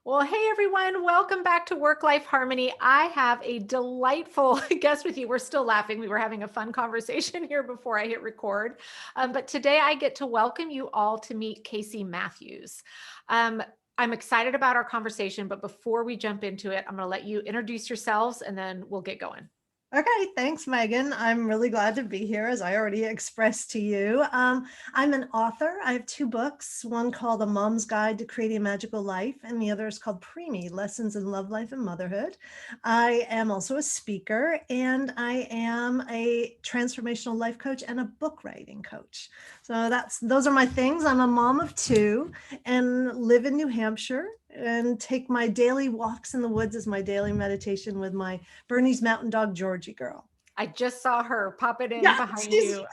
Well, hey everyone, welcome back to Work Life Harmony. I have a delightful guest with you. We're still laughing. We were having a fun conversation here before I hit record. But today I get to welcome you all to meet Kasey Matthews. Um, I'm excited about our conversation, but before we jump into it, I'm going to let you introduce yourselves and then we'll get going. Okay, thanks, Megan. I'm really glad to be here, as I already expressed to you. I'm an author. I have two books, one called A Mom's Guide to Creating a Magical Life, and the other is called Preemie, Lessons in Love, Life, and Motherhood. I am also a speaker, and I am a transformational life coach and a book writing coach. So those are my things. I'm a mom of two and live in New Hampshire and take my daily walks in the woods as my daily meditation with my Bernese mountain dog, Georgie Girl. I just saw her popping in Yeah, behind you.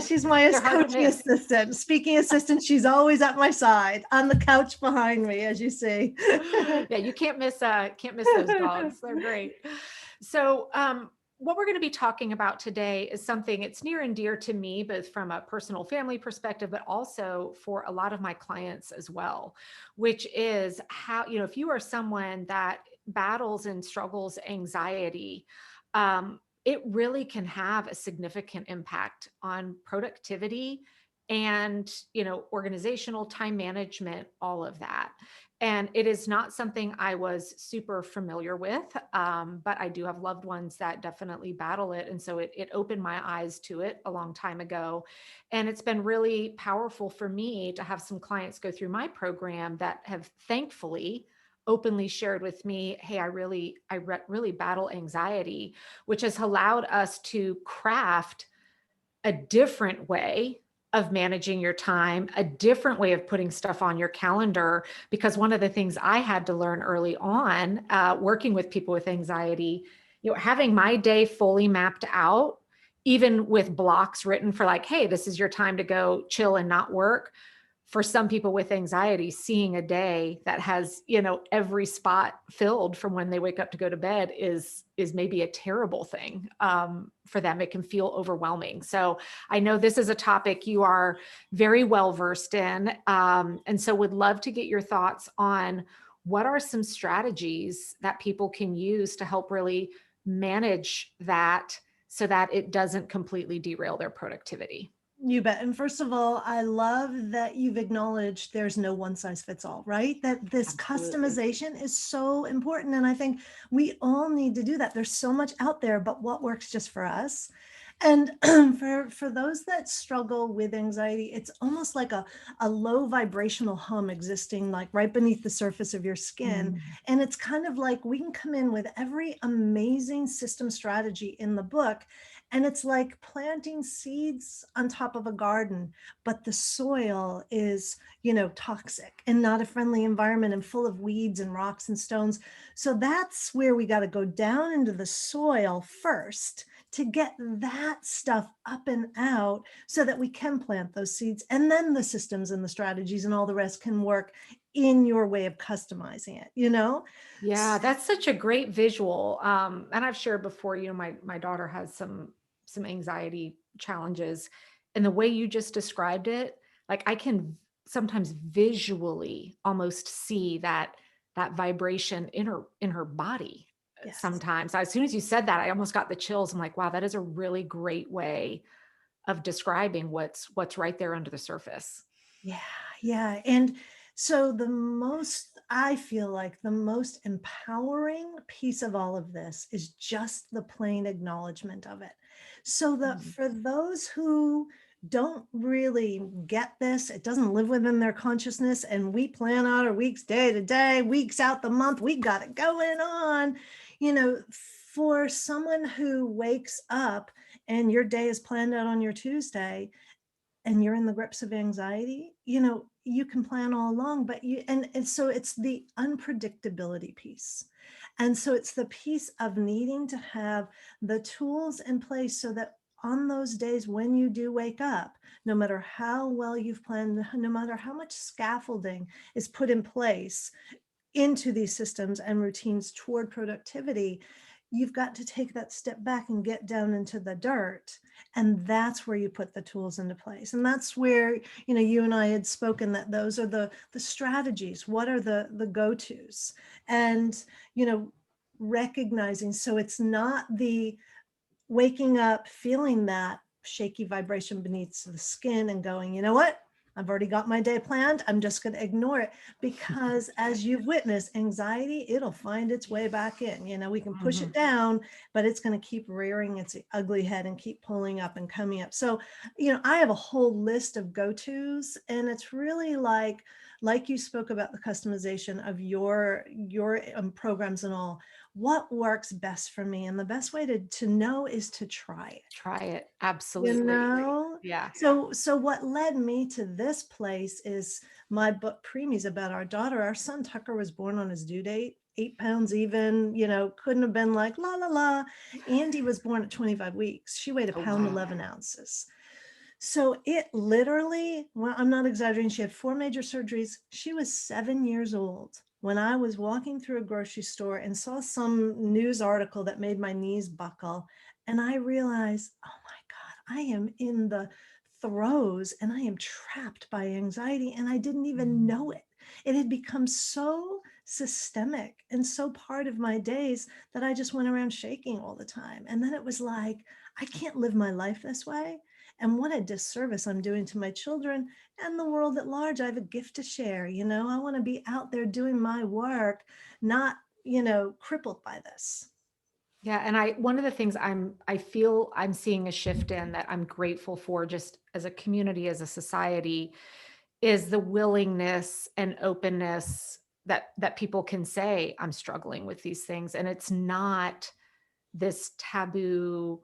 she's my They're hard to coaching miss. assistant, speaking assistant. She's always at my side on the couch behind me, as you see. Yeah, you can't miss those dogs. They're great. So, what we're going to be talking about today is something it's near and dear to me, both from a personal family perspective, but also for a lot of my clients as well, which is how, if you are someone that battles and struggles anxiety, it really can have a significant impact on productivity and, organizational time management, all of that. And it is not something I was super familiar with, but I do have loved ones that definitely battle it. And so it opened my eyes to it a long time ago. And it's been really powerful for me to have some clients go through my program that have thankfully openly shared with me, hey, I really battle anxiety, which has allowed us to craft a different way of managing your time, a different way of putting stuff on your calendar. Because one of the things I had to learn early on, working with people with anxiety, having my day fully mapped out, even with blocks written for like, hey, this is your time to go chill and not work. For some people with anxiety, seeing a day that has, every spot filled from when they wake up to go to bed is maybe a terrible thing for them. It can feel overwhelming. So I know this is a topic you are very well versed in. And so would love to get your thoughts on what are some strategies that people can use to help really manage that so that it doesn't completely derail their productivity. You bet. And first of all, I love that you've acknowledged there's no one size fits all, right? That this Absolutely. customization is so important. And I think we all need to do that. There's so much out there, but what works just for us? And for those that struggle with anxiety, it's almost like a low vibrational hum existing like right beneath the surface of your skin. Mm. And it's kind of like we can come in with every amazing system strategy in the book. And it's like planting seeds on top of a garden, but the soil is, toxic and not a friendly environment and full of weeds and rocks and stones. So that's where we got to go down into the soil first to get that stuff up and out so that we can plant those seeds. And then the systems and the strategies and all the rest can work in your way of customizing it. Yeah, that's such a great visual. And I've shared before, my daughter has some anxiety challenges. And the way you just described it, like I can sometimes visually almost see that vibration in her body Yes. sometimes. As soon as you said that, I almost got the chills. I'm like, wow, that is a really great way of describing what's right there under the surface. Yeah, yeah. And so I feel like the most empowering piece of all of this is just the plain acknowledgement of it. So that Mm. for those who don't really get this, it doesn't live within their consciousness, and we plan out our weeks day to day, weeks out the month, we got it going on. For someone who wakes up and your day is planned out on your Tuesday, and you're in the grips of anxiety, you can plan all along, but and so it's the unpredictability piece. And so it's the piece of needing to have the tools in place so that on those days when you do wake up, no matter how well you've planned, no matter how much scaffolding is put in place into these systems and routines toward productivity, you've got to take that step back and get down into the dirt. And that's where you put the tools into place. And that's where, you and I had spoken that those are the strategies. What are the go-tos? And, recognizing, so it's not the waking up feeling that shaky vibration beneath the skin and going, you know what? I've already got my day planned. I'm just going to ignore it, because as you've witnessed, anxiety, it'll find its way back in. We can push it down, but it's going to keep rearing its ugly head and keep pulling up and coming up. So, I have a whole list of go-tos, and it's really like you spoke about the customization of your programs and all. What works best for me? And the best way to know is to try it. Try it. Absolutely. Yeah. So what led me to this place is my book Preemie's about our daughter. Our son Tucker was born on his due date, 8 pounds even, couldn't have been like la la la. Andy was born at 25 weeks. She weighed a pound 11 ounces. So it literally, well, I'm not exaggerating, she had 4 major surgeries. She was 7 years old when I was walking through a grocery store and saw some news article that made my knees buckle. And I realized, oh my God, I am in the throes and I am trapped by anxiety, and I didn't even know it. It had become so systemic and so part of my days that I just went around shaking all the time. And then it was like, I can't live my life this way. And what a disservice I'm doing to my children and the world at large. I have a gift to share. I want to be out there doing my work, not, crippled by this. Yeah. And one of the things I feel I'm seeing a shift in, that I'm grateful for, just as a community, as a society, is the willingness and openness that people can say, I'm struggling with these things. And it's not this taboo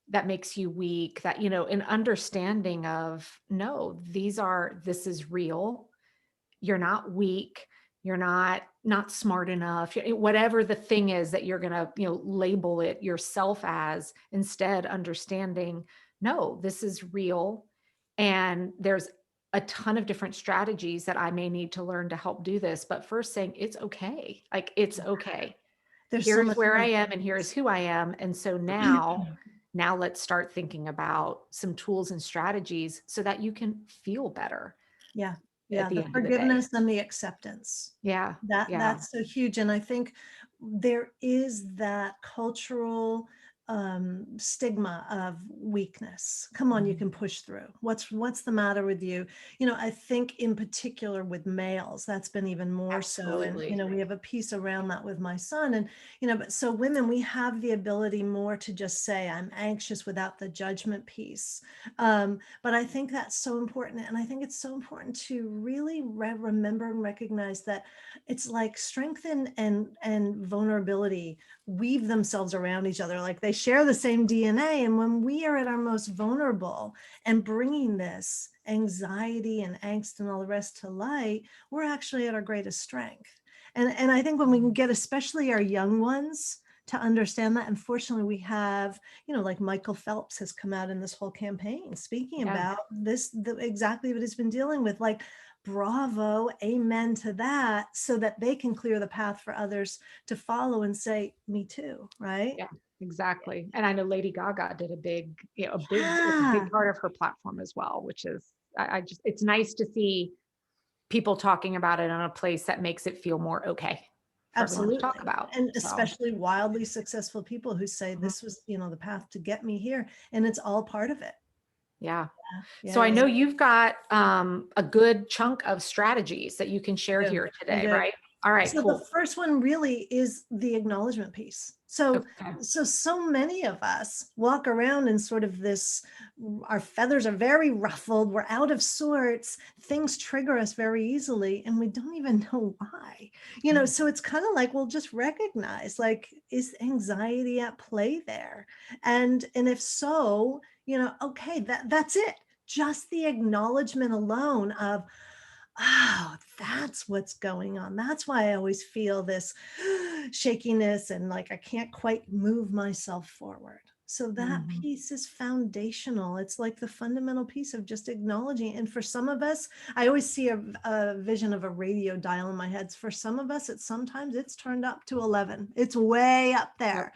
that makes you weak, that, an understanding of, no, this is real. You're not weak. You're not smart enough, whatever the thing is that you're going to, label it yourself as, instead understanding, no, this is real. And there's a ton of different strategies that I may need to learn to help do this. But first saying, it's okay. Like, it's okay. There's so Here's much where more. I am and here's who I am. And so now let's start thinking about some tools and strategies so that you can feel better. Yeah. At the The end forgiveness of the day. and the acceptance. Yeah. That's so huge. And I think there is that cultural stigma of weakness. Come on, you can push through. What's the matter with you? I think in particular with males, that's been even more so. And, Absolutely. we have a piece around that with my son. And, but so women, we have the ability more to just say, I'm anxious, without the judgment piece. But I think that's so important. And I think it's so important to really remember and recognize that it's like strength and vulnerability weave themselves around each other. Like they share the same DNA. And when we are at our most vulnerable and bringing this anxiety and angst and all the rest to light, we're actually at our greatest strength. And I think when we can get, especially our young ones, to understand that. Unfortunately, we have, like Michael Phelps has come out in this whole campaign speaking about this, exactly what he's been dealing with. Like, bravo, amen to that, so that they can clear the path for others to follow and say, me too, right? Yeah, exactly. And I know Lady Gaga did a big, it's a Yeah, big part of her platform as well, which is, it's nice to see people talking about it in a place that makes it feel more okay for everyone to talk absolutely. about. And So, especially wildly successful people who say this was, the path to get me here. And it's all part of it. yeah. Yeah. So I know you've got a good chunk of strategies that you can share here I today, do. right? All right, So cool. the first one really is the acknowledgement piece. So, Okay. so many of us walk around in sort of this, our feathers are very ruffled, we're out of sorts, things trigger us very easily, and we don't even know why. So it's kind of like, we'll just recognize, like, is anxiety at play there? And if so, okay, that's it. Just the acknowledgement alone of, oh, that's what's going on. That's why I always feel this shakiness and like I can't quite move myself forward. So that piece is foundational. It's like the fundamental piece of just acknowledging. And for some of us, I always see a vision of a radio dial in my head. For some of us, sometimes it's turned up to 11. It's way up there.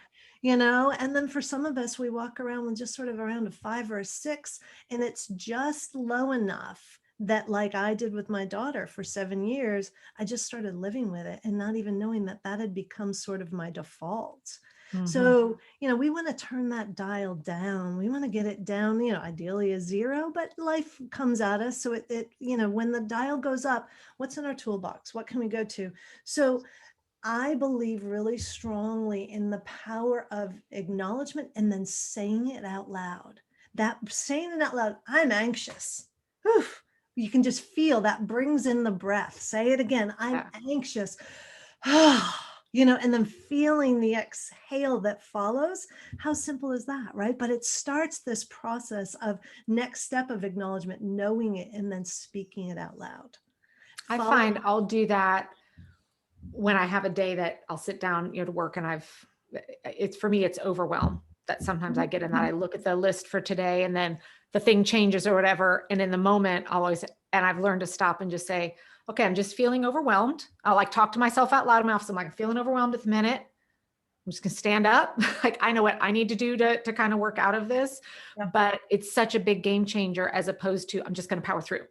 and then for some of us, we walk around with just sort of around a 5 or a 6, and it's just low enough that, like I did with my daughter for 7 years, I just started living with it and not even knowing that that had become sort of my default. Mhm. So, we want to turn that dial down. We want to get it down, ideally a 0, but life comes at us. So when the dial goes up, what's in our toolbox? What can we go to? So I believe really strongly in the power of acknowledgement and then saying it out loud. That saying it out loud, I'm anxious. Whew. You can just feel that brings in the breath. Say it again. I'm anxious. And then feeling the exhale that follows. How simple is that, right? But it starts this process of next step of acknowledgement, knowing it, and then speaking it out loud. I find I'll do that when I have a day that I'll sit down, to work, and for me, it's overwhelm that sometimes I get in that. I look at the list for today and then the thing changes or whatever. And in the moment, and I've learned to stop and just say, okay, I'm just feeling overwhelmed. I'll talk to myself out loud in my office. I'm feeling overwhelmed at the minute. I'm just gonna stand up. I know what I need to do to kind of work out of this, but it's such a big game changer as opposed to, I'm just going to power through.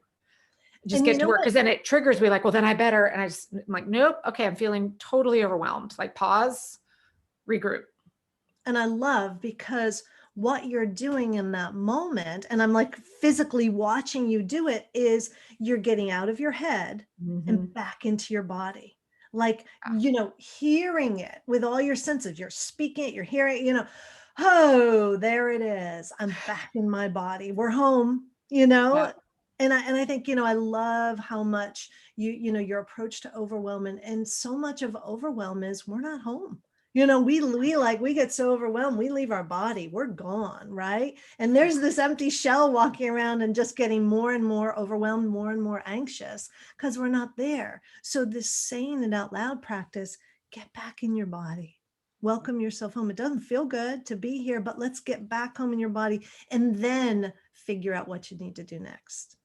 Just get to work. Cause then it triggers me well, then I better. And I'm nope. Okay. I'm feeling totally overwhelmed. Pause, regroup. And I love because what you're doing in that moment, and I'm physically watching you do it, is you're getting out of your head and back into your body. Hearing it with all your senses, you're speaking it, you're hearing it, oh, there it is. I'm back in my body. We're home, Yeah. And I think, I love how much your approach to overwhelm, and so much of overwhelm is we're not home. We get so overwhelmed, we leave our body, we're gone, right? And there's this empty shell walking around and just getting more and more overwhelmed, more and more anxious because we're not there. So this saying it out loud practice, get back in your body. Welcome yourself home. It doesn't feel good to be here, but let's get back home in your body and then figure out what you need to do next.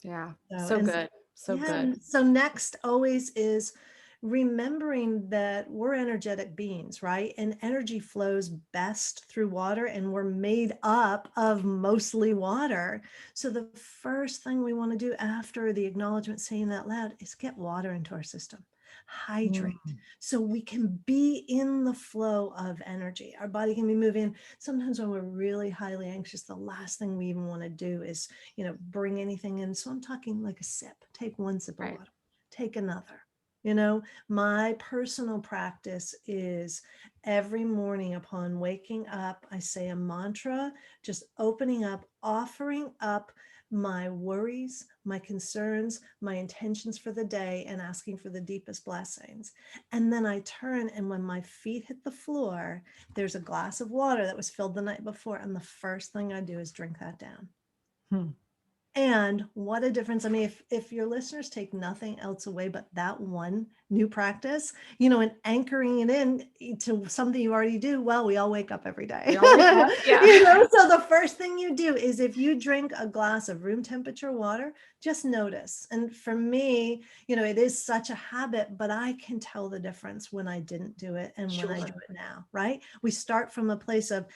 Yeah. So good. So good. So next always is remembering that we're energetic beings, right? And energy flows best through water, and we're made up of mostly water. So the first thing we want to do after the acknowledgement, saying that loud, is get water into our system. Hydrate, so we can be in the flow of energy. Our body can be moving. Sometimes when we're really highly anxious, the last thing we even want to do is, bring anything in. So I'm talking like a sip. Take one sip of water, take another. My personal practice is every morning upon waking up, I say a mantra, just opening up, offering up my worries, my concerns, my intentions for the day, and asking for the deepest blessings. And then I turn, and when my feet hit the floor, there's a glass of water that was filled the night before. And the first thing I do is drink that down. And what a difference. I mean, if your listeners take nothing else away but that one new practice, and anchoring it in to something you already do, well, we all wake up every day. Yeah. So the first thing you do is, if you drink a glass of room temperature water, just notice. And for me, it is such a habit, but I can tell the difference when I didn't do it and when I do it now, right? We start from a place of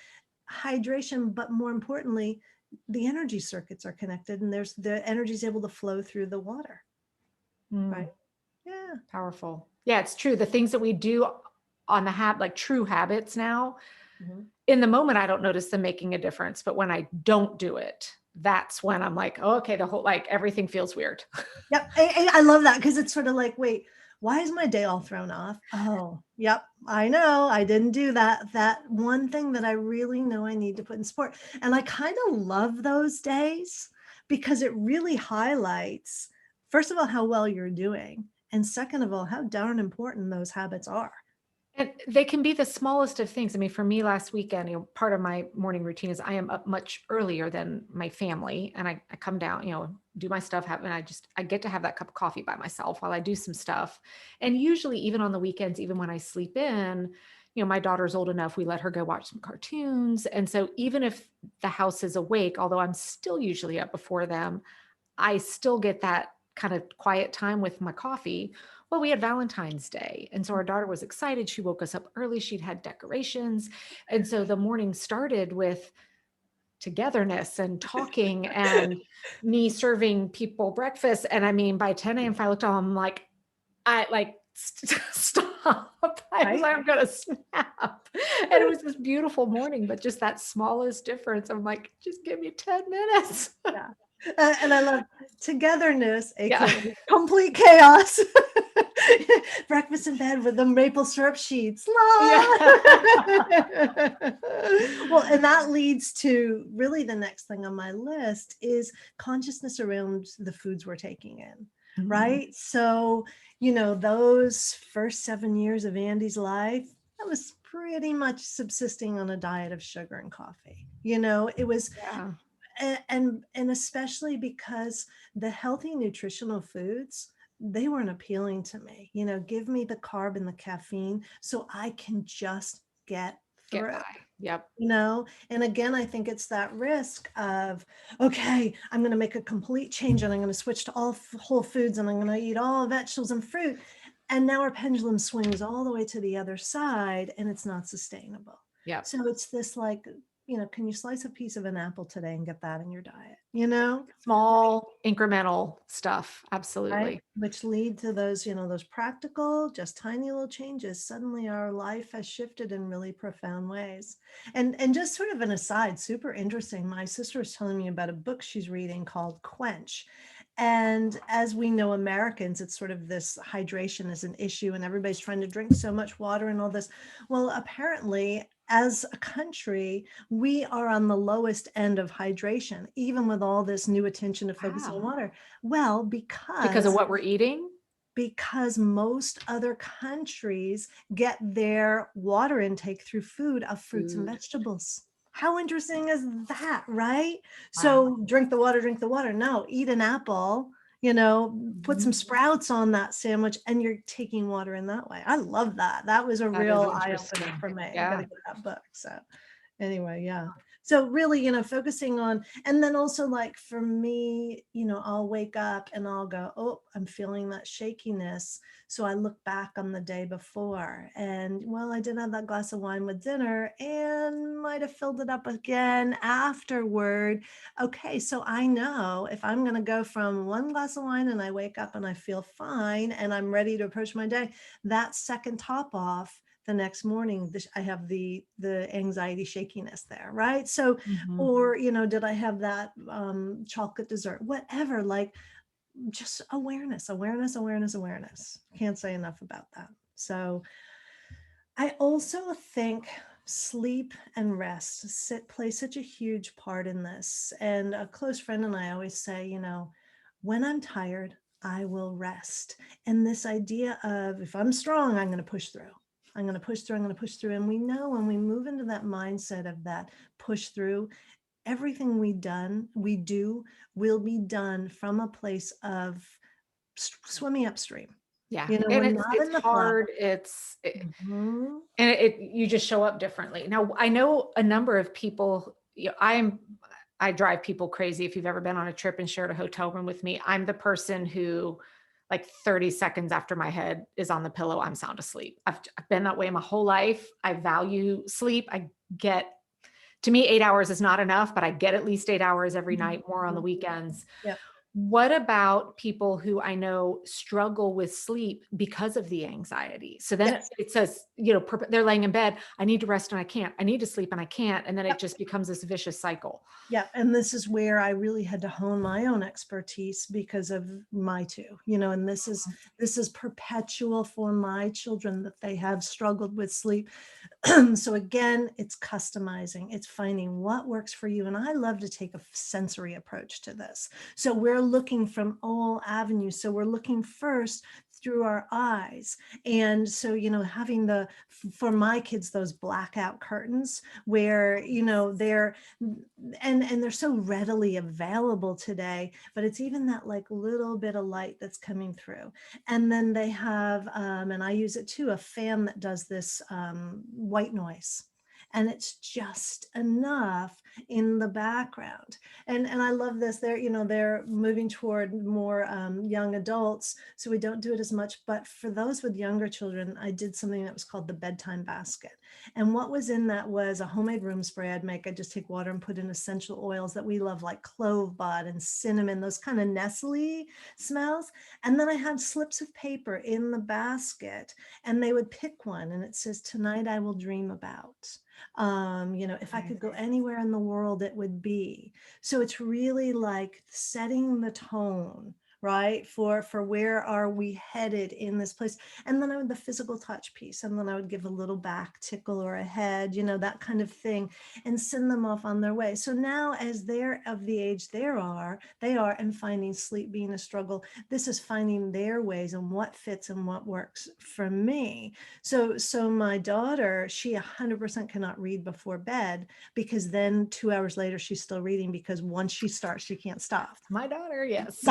hydration, but more importantly, the energy circuits are connected, and the energy is able to flow through the water. Right. Yeah. Powerful. Yeah, it's true. The things that we do on the true habits now, in the moment, I don't notice them making a difference. But when I don't do it, that's when I'm oh, okay, the whole, everything feels weird. Yep. I love that, because it's sort of wait, why is my day all thrown off? Oh, yep. I know. I didn't do that one thing that I really know I need to put in support. And I kind of love those days, because it really highlights, first of all, how well you're doing. And second of all, how darn important those habits are. And they can be the smallest of things. I mean, for me last weekend, part of my morning routine is I am up much earlier than my family, and I come down, do my stuff, and I get to have that cup of coffee by myself while I do some stuff. And usually even on the weekends, even when I sleep in, my daughter's old enough, we let her go watch some cartoons. And so even if the house is awake, although I'm still usually up before them, I still get that kind of quiet time with my coffee. Well, we had Valentine's Day. And so our daughter was excited. She woke us up early. She'd had decorations. And so the morning started with togetherness and talking and me serving people breakfast. And I mean, by 10 a.m., if I looked at them, I'm like, stop. I was Right? like, I'm going to snap. And it was this beautiful morning, but just that smallest difference. I'm like, just give me 10 minutes. Yeah. And I love togetherness, Yeah. aka complete chaos. Breakfast in bed with the maple syrup sheets. La! Yeah. Well, and that leads to really the next thing on my list is consciousness around the foods we're taking in, Mhm. right? So, those first 7 years of Andy's life, I was pretty much subsisting on a diet of sugar and coffee. It was Yeah. and especially because the healthy nutritional foods, they weren't appealing to me. Give me the carb and the caffeine so I can just get Get through. by. Yep. And again, I think it's that risk of, okay, I'm going to make a complete change and I'm going to switch to all whole foods and I'm going to eat all vegetables and fruit, and now our pendulum swings all the way to the other side and it's not sustainable. Yep. So it's this like, can you slice a piece of an apple today and get that in your diet, Small incremental stuff. Absolutely. right? Which lead to those, those practical, just tiny little changes. Suddenly our life has shifted in really profound ways. And just sort of an aside, super interesting. My sister was telling me about a book she's reading called Quench. And as we know, Americans, it's sort of this hydration is an issue and everybody's trying to drink so much water and all this. Well, apparently, as a country, we are on the lowest end of hydration, even with all this new attention to focusing on Wow. water. Well, Because of what we're eating? because most other countries get their water intake through food of fruits and Food. vegetables. How interesting is that, right? Wow. So drink the water, drink the water. No, eat an apple, put some Mhm. sprouts on that sandwich and you're taking water in that way. I love that. That was a That is real eye opener interesting. for me. I Yeah. gotta get that book. So anyway, yeah. So really, focusing on, and then also like for me, I'll wake up and I'll go, oh, I'm feeling that shakiness. So I look back on the day before and, well, I did have that glass of wine with dinner and might have filled it up again afterward. Okay, so I know if I'm going to go from one glass of wine and I wake up and I feel fine and I'm ready to approach my day, that second top off, the next morning, I have the anxiety shakiness there, right? So, Mhm. or, did I have that chocolate dessert, whatever, like just awareness. Can't say enough about that. So I also think sleep and rest play such a huge part in this. And a close friend and I always say, when I'm tired, I will rest. And this idea of if I'm strong, I'm going to push through. I'm going to push through. I'm going to push through. And we know when we move into that mindset of that push through, everything we do will be done from a place of swimming upstream. Yeah. We're And not it's in the flow. hard. Mhm. And you just show up differently. Now, I know a number of people, I drive people crazy. If you've ever been on a trip and shared a hotel room with me, I'm the person who, like 30 seconds after my head is on the pillow, I'm sound asleep. I've been that way my whole life. I value sleep. To me, 8 hours is not enough, but I get at least 8 hours every night, more on the weekends. Yep. What about people who I know struggle with sleep because of the anxiety? So then Yes. it says, they're laying in bed, I need to rest and I can't. I need to sleep and I can't. And then it just becomes this vicious cycle. Yeah. And this is where I really had to hone my own expertise because of my two, and this is perpetual for my children that they have struggled with sleep. So again, it's customizing, it's finding what works for you. And I love to take a sensory approach to this. So we're looking from all avenues. So we're looking first through our eyes. And so, having for my kids, those blackout curtains where, and they're so readily available today, but it's even that like little bit of light that's coming through. And then they have, and I use it too, a fan that does this white noise. and it's just enough in the background. And I love this. They're moving toward more young adults, so we don't do it as much. But for those with younger children, I did something that was called the bedtime basket. And what was in that was a homemade room spray I'd make. I'd just take water and put in essential oils that we love, like clove bud and cinnamon, those kind of Nestle smells. And then I had slips of paper in the basket, and they would pick one, and it says, "Tonight I will dream about." If I could go anywhere in the world, it would be. So it's really like setting the tone, right? For where are we headed in this place? And then I would the physical touch piece, and then I would give a little back tickle or a head, that kind of thing, and send them off on their way. So now, as they're of the age they are, and finding sleep being a struggle, this is finding their ways and what fits and what works for me. So my daughter, she 100% cannot read before bed, because then 2 hours later she's still reading, because once she starts, she can't stop. My daughter, yes.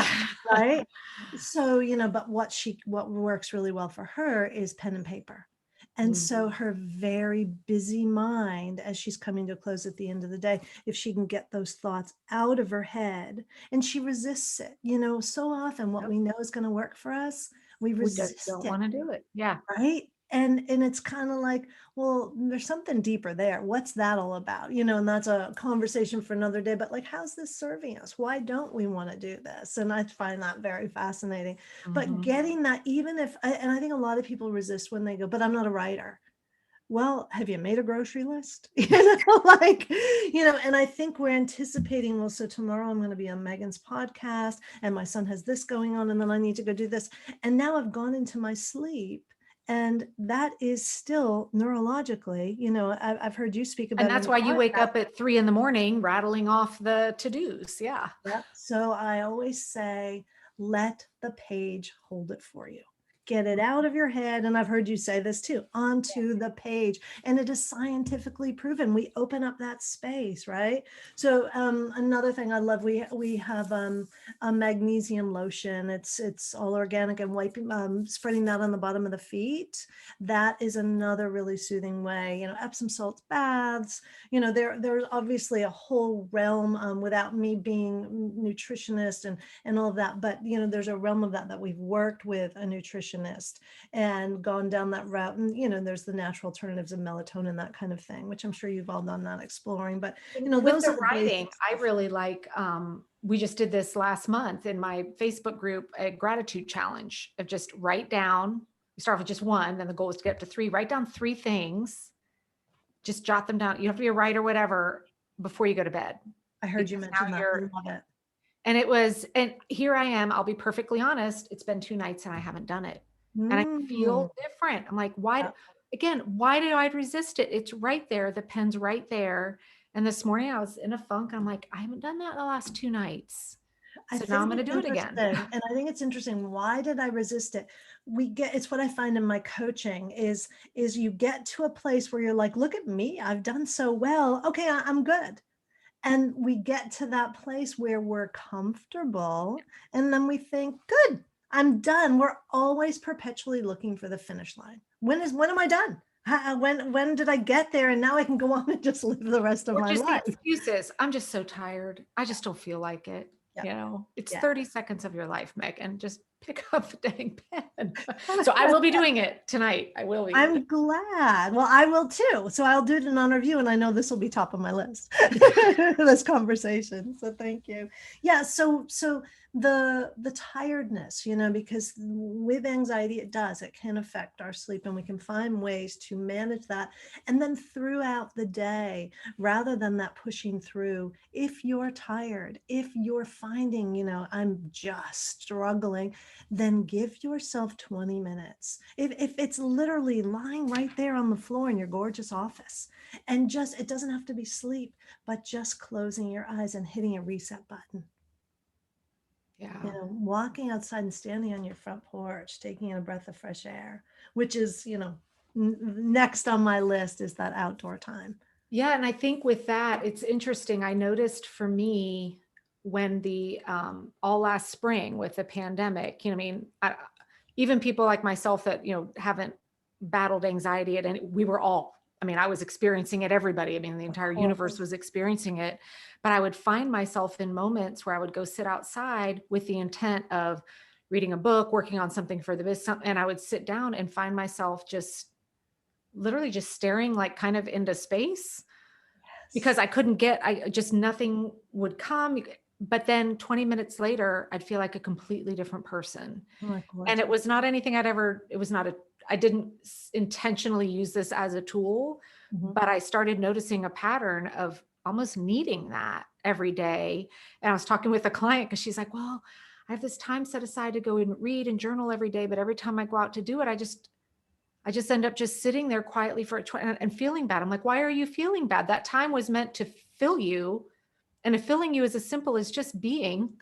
Right. So, but what works really well for her is pen and paper. And so her very busy mind, as she's coming to a close at the end of the day, if she can get those thoughts out of her head, and she resists it, so often what we know is going to work for us, we We just resist don't it. want to do it. Yeah. Right. And it's kind of like, well, there's something deeper there. What's that all about? And that's a conversation for another day. But like, how's this serving us? Why don't we want to do this? And I find that very fascinating. But getting that, even if, and I think a lot of people resist when they go, but I'm not a writer. Well, have you made a grocery list? And I think we're anticipating, well, so tomorrow I'm going to be on Megan's podcast, and my son has this going on, and then I need to go do this. And now I've gone into my sleep. And that is still neurologically, I've heard you speak about And it. that's why you wake up at 3 a.m. rattling off the to-dos. Yeah. Yeah. So I always say, let the page hold it for you. Get it out of your head. And I've heard you say this too, onto the page. And it is scientifically proven. We open up that space, right? So another thing I love, we have a magnesium lotion. It's all organic, and wiping, spreading that on the bottom of the feet. That is another really soothing way. Epsom salt baths. There's obviously a whole realm, without me being nutritionist and all of that, but there's a realm of that we've worked with a nutritionist and gone down that route. And there's the natural alternatives of melatonin, that kind of thing, which I'm sure you've all done that exploring. But with those the are the writing, basics. I really like, we just did this last month in my Facebook group, a gratitude challenge of just write down. You start with just one, then the goal is to get up to 3. Write down 3 things. Just jot them down. You have to be a writer, whatever, before you go to bed. I heard you mention that. I love it. And here I am. I'll be perfectly honest. It's been 2 nights and I haven't done it. And I feel different. I'm like, why did I resist it? It's right there. The pen's right there. And this morning I was in a funk. I'm like, I haven't done that in the last 2 nights. So now I'm going to do it again. And I think it's interesting. Why did I resist it? It's what I find in my coaching is you get to a place where you're like, look at me. I've done so well. Okay, I'm good. And we get to that place where we're comfortable, and then we think, good, I'm done. We're always perpetually looking for the finish line. When am I done? When did I get there? And now I can go on and just live the rest of my life. The excuses. I'm just so tired. I just don't feel like it. It's 30 seconds of your life, Megan. Just pick up the dang pen. So I will be doing it tonight. I will be. I'm glad. Well, I will too. So I'll do it in honor of you. And I know this will be top of my list, this conversation. So thank you. Yeah. So the tiredness, because with anxiety, it can affect our sleep, and we can find ways to manage that. And then throughout the day, rather than that pushing through, if you're tired, if you're finding, I'm just struggling, then give yourself 20 minutes. If it's literally lying right there on the floor in your gorgeous office, and it doesn't have to be sleep, but just closing your eyes and hitting a reset button. Yeah. Walking outside and standing on your front porch, taking in a breath of fresh air, which is, next on my list is that outdoor time. Yeah. And I think with that, it's interesting. I noticed for me when the all last spring with the pandemic, even people like myself that, haven't battled anxiety we were all I mean, I was experiencing it, everybody, I mean, the entire universe was experiencing it, but I would find myself in moments where I would go sit outside with the intent of reading a book, working on something for the business, and I would sit down and find myself just literally just staring like kind of into space because I couldn't get, I just, nothing would come. But then 20 minutes later, I'd feel like a completely different person. And it was not anything it was not I didn't intentionally use this as a tool, but I started noticing a pattern of almost needing that every day. And I was talking with a client because she's like, well, I have this time set aside to go and read and journal every day, but every time I go out to do it, I just end up just sitting there quietly for and feeling bad. I'm like, why are you feeling bad? That time was meant to fill you. And if filling you is as simple as just being,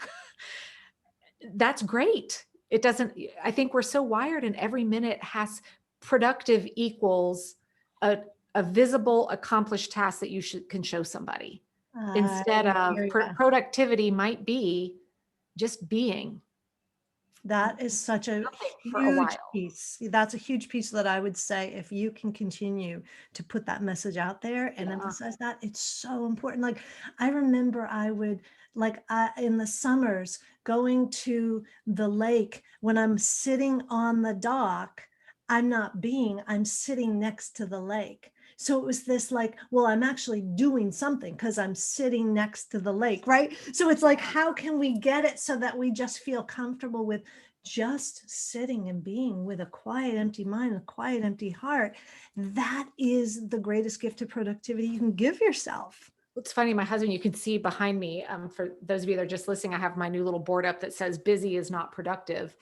that's great. It doesn't, I think we're so wired, and every minute has productive equals a visible accomplished task that you can show somebody, instead of productivity might be just being. That is such a huge piece. That's a huge piece that I would say, if you can continue to put that message out there and emphasize that, it's so important. Like, I remember I would, like, in the summers, going to the lake, when I'm sitting on the dock, I'm sitting next to the lake. So it was this like, well, I'm actually doing something because I'm sitting next to the lake, right? So it's like, how can we get it so that we just feel comfortable with just sitting and being, with a quiet, empty mind, a quiet, empty heart? That is the greatest gift of productivity you can give yourself. It's funny, my husband, you can see behind me, for those of you that are just listening, I have my new little board up that says busy is not productive.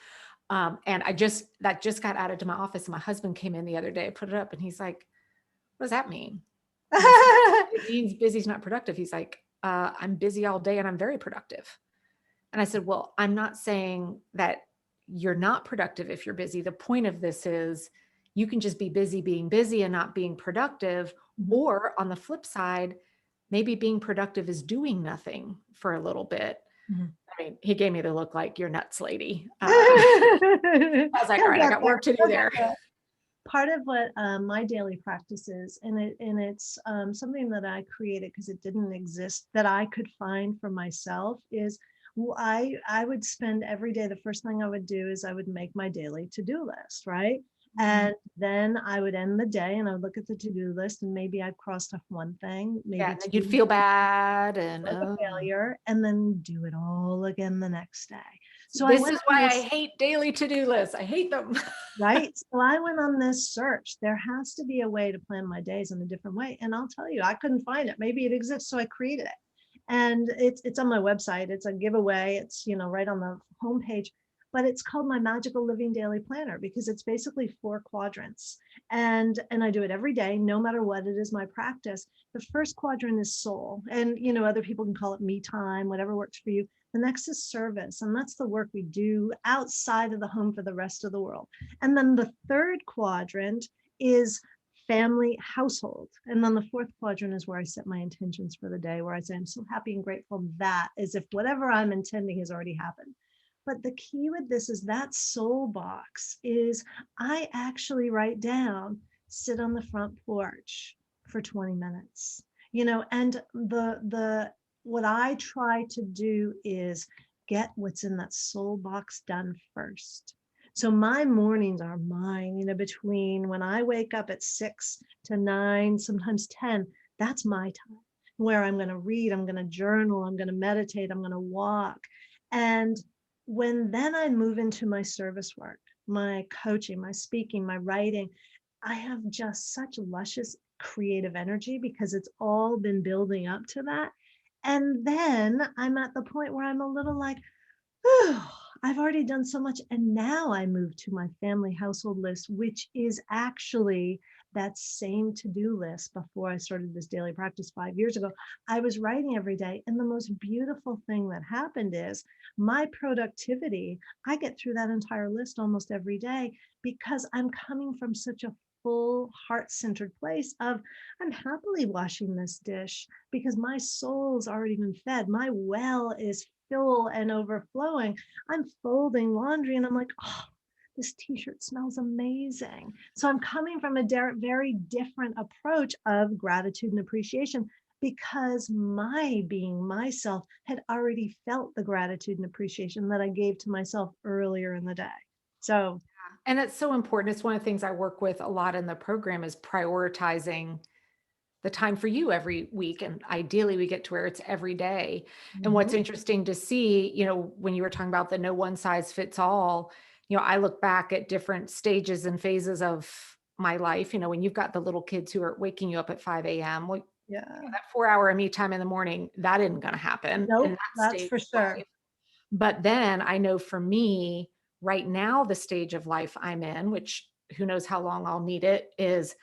And that just got added to my office, and my husband came in the other day, put it up, and he's like, what does that mean? It means busy's not productive. He's like, I'm busy all day and I'm very productive. And I said, well, I'm not saying that you're not productive if you're busy. The point of this is you can just be busy being busy and not being productive. Or on the flip side, maybe being productive is doing nothing for a little bit. I mean, he gave me the look like, you're nuts, lady. I was like, all right, I got work to do there. Part of what my daily practice is, and it's something that I created because it didn't exist, that I could find for myself, is I would spend every day, the first thing I would do is I would make my daily to-do list, right? And then I would end the day and I would look at the to-do list, and maybe I'd crossed off one thing, maybe you'd feel bad and like a failure, and then do it all again the next day. So this is why I hate daily to-do lists. I hate them. Right. So I went on this search. There has to be a way to plan my days in a different way. And I'll tell you, I couldn't find it. Maybe it exists, so I created it. And it's on my website. It's a giveaway. It's, right on the homepage. But it's called my Magical Living Daily Planner, because it's basically 4 quadrants. And I do it every day, no matter what it is my practice. The first quadrant is soul. And, other people can call it me time, whatever works for you. The next is service, and that's the work we do outside of the home for the rest of the world. And then the third quadrant is family, household. And then the fourth quadrant is where I set my intentions for the day, where I say, I'm so happy and grateful, that as if whatever I'm intending has already happened. But the key with this is that soul box is, I actually write down, sit on the front porch for 20 minutes, and what I try to do is get what's in that soul box done first. So my mornings are mine, between when I wake up at 6 to 9, sometimes 10, that's my time, where I'm going to read, I'm going to journal, I'm going to meditate, I'm going to walk. And when then I move into my service work, my coaching, my speaking, my writing, I have just such luscious creative energy because it's all been building up to that. And then I'm at the point where I'm a little like, I've already done so much. And now I move to my family household list, which is actually that same to-do list. Before I started this daily practice 5 years ago, I was writing every day. And the most beautiful thing that happened is my productivity. I get through that entire list almost every day because I'm coming from such a full heart-centered place of, I'm happily washing this dish because my soul's already been fed. My well is full and overflowing. I'm folding laundry and I'm like, oh, this t-shirt smells amazing. So I'm coming from a very different approach of gratitude and appreciation because my being myself had already felt the gratitude and appreciation that I gave to myself earlier in the day. So And it's so important. It's one of the things I work with a lot in the program is prioritizing the time for you every week. And ideally we get to where it's every day. And what's mhm, interesting to see, when you were talking about the no one size fits all, I look back at different stages and phases of my life, when you've got the little kids who are waking you up at 5 a.m. Well, yeah, that 4 hour me time in the morning, that isn't going to happen in nope, that that's stage for of sure. life. But then I know for me right now, the stage of life I'm in, which who knows how long I'll need it, is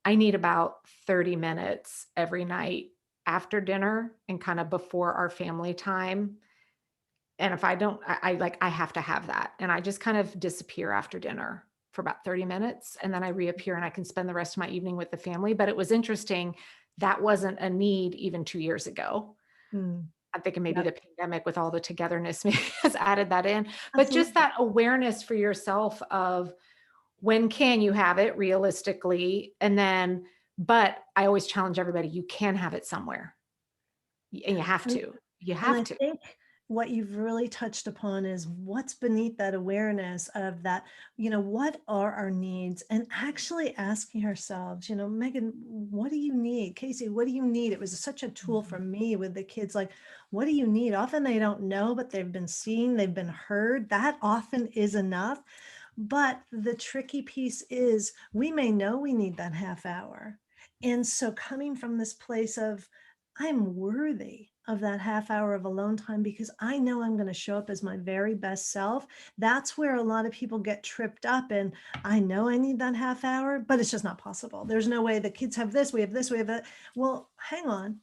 I need about 30 minutes every night after dinner and kind of before our family time. And if I don't, I have to have that. And I just kind of disappear after dinner for about 30 minutes. And then I reappear and I can spend the rest of my evening with the family. But it was interesting. That wasn't a need even 2 years ago. Mm, I'm thinking maybe yep, the pandemic with all the togetherness maybe has added that in, but just absolutely. that awareness for yourself of when can you have it realistically? And then, but I always challenge everybody, you can have it somewhere and you have And to, you And have I to. think what you've really touched upon is what's beneath that awareness of that, what are our needs? And actually asking ourselves, Megan, what do you need? Kasey, what do you need? It was such a tool for Mhm. me with the kids. Like, what do you need? Often they don't know, but they've been seen, they've been heard. That often is enough. But the tricky piece is we may know we need that half hour. And so coming from this place of, I'm worthy of that half hour of alone time because I know I'm going to show up as my very best self. That's where a lot of people get tripped up. And I know I need that half hour, but it's just not possible. There's no way the kids have this, we have this, we have that. Well, hang on.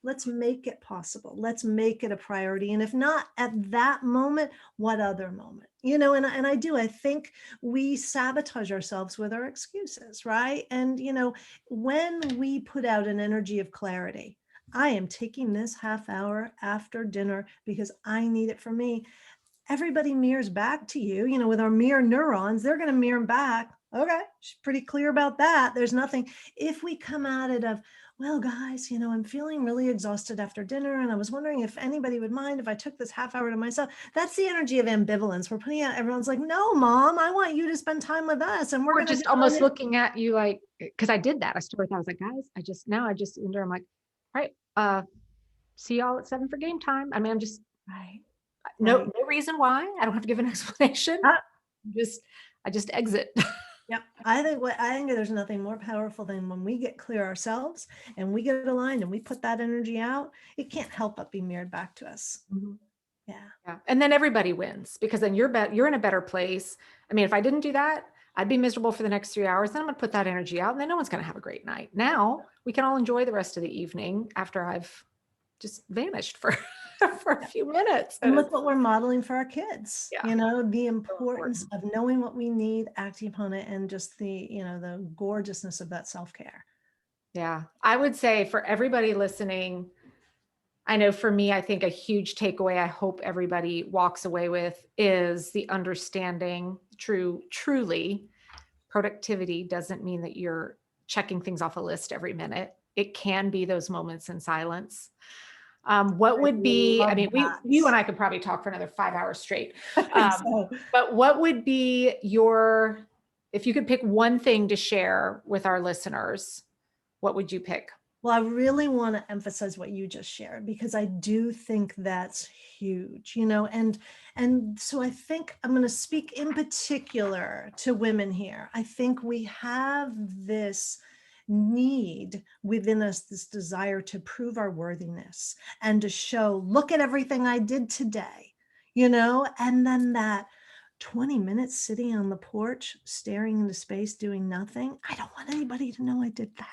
Let's make it possible. Let's make it a priority. And if not at that moment, what other moment? And I do, I think we sabotage ourselves with our excuses, right? And, when we put out an energy of clarity, I am taking this half hour after dinner because I need it for me. Everybody mirrors back to you, with our mirror neurons, they're going to mirror back. Okay, she's pretty clear about that. There's nothing. If we come at it of, well, guys, I'm feeling really exhausted after dinner, and I was wondering if anybody would mind if I took this half hour to myself. That's the energy of ambivalence. We're putting out, everyone's like, no, mom, I want you to spend time with us, and we're Or going to do just almost it. looking at you like, because I did that. I started, I was like, guys, I just, I'm like, all right, see y'all at 7 for game time. I mean, I'm just, Right, right. no reason why. I don't have to give an explanation. Uh, Just, I just exit. Yep. I think there's nothing more powerful than when we get clear ourselves and we get aligned and we put that energy out, it can't help but be mirrored back to us. Mhm. Yeah. Yeah. And then everybody wins because then you're in a better place. I mean, if I didn't do that, I'd be miserable for the next 3 hours. Then I'm going to put that energy out and then no one's going to have a great night. Now we can all enjoy the rest of the evening after I've just vanished for, for a Yeah. few minutes. And And look it's, what we're modeling for our kids, yeah, the so importance important. of knowing what we need, acting upon it, and just the gorgeousness of that self-care. Yeah. I would say for everybody listening, I know for me, I think a huge takeaway I hope everybody walks away with is the understanding truly productivity doesn't mean that you're checking things off a list every minute. It can be those moments in silence. What I would be, I love mean, you and that. I could probably talk for another 5 hours straight. I think so. But what would be if you could pick one thing to share with our listeners, what would you pick? Well, I really want to emphasize what you just shared because I do think that's huge, and so I think I'm going to speak in particular to women here. I think we have this need within us, this desire to prove our worthiness and to show, look at everything I did today, and then that 20 minutes sitting on the porch, staring into space, doing nothing. I don't want anybody to know I did that.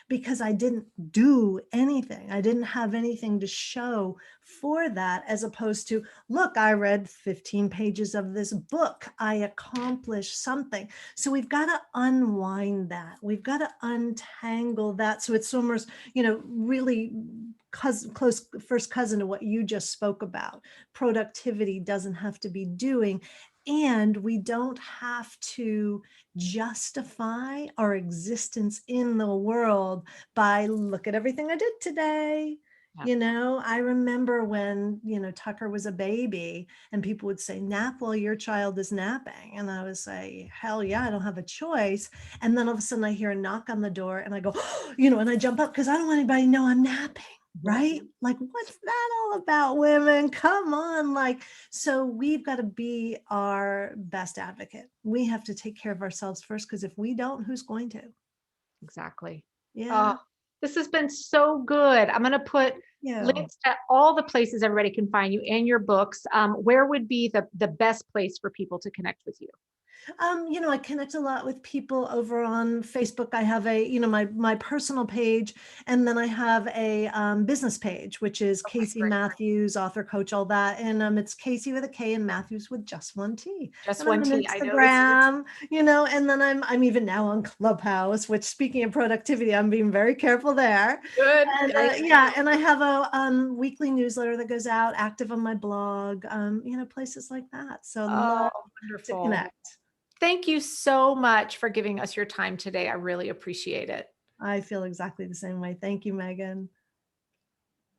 Because I didn't do anything. I didn't have anything to show for that, as opposed to, look, I read 15 pages of this book. I accomplished something. So we've got to unwind that. We've got to untangle that. So it's almost, really close first cousin to what you just spoke about. Productivity doesn't have to be doing. And we don't have to justify our existence in the world by look at everything I did today. Yeah. You know, I remember when, Tucker was a baby and people would say, nap while your child is napping. And I would say, hell yeah, I don't have a choice. And then all of a sudden I hear a knock on the door and I go, and I jump up because I don't want anybody to know I'm napping. Yeah. Right? Like, what's that all about, women? Come on. Like, so we've got to be our best advocate. We have to take care of ourselves first, because if we don't, who's going to? Exactly. Yeah. Oh, this has been so good. I'm going to put Yeah. links to all the places everybody can find you and your books. Where would be the best place for people to connect with you? I connect a lot with people over on Facebook. I have my personal page, and then I have a business page, which is Okay, Kasey great. Matthews, author, coach, all that. And it's Kasey with a K and Matthews with just one T. Just And I'm one on T. I know it's Instagram, and then I'm even now on Clubhouse, which, speaking of productivity, I'm being very careful there. good. And Very yeah, and I have a weekly newsletter that goes out, active on my blog, places like that. So Oh, love to wonderful. connect. Thank you so much for giving us your time today. I really appreciate it. I feel exactly the same way. Thank you, Megan.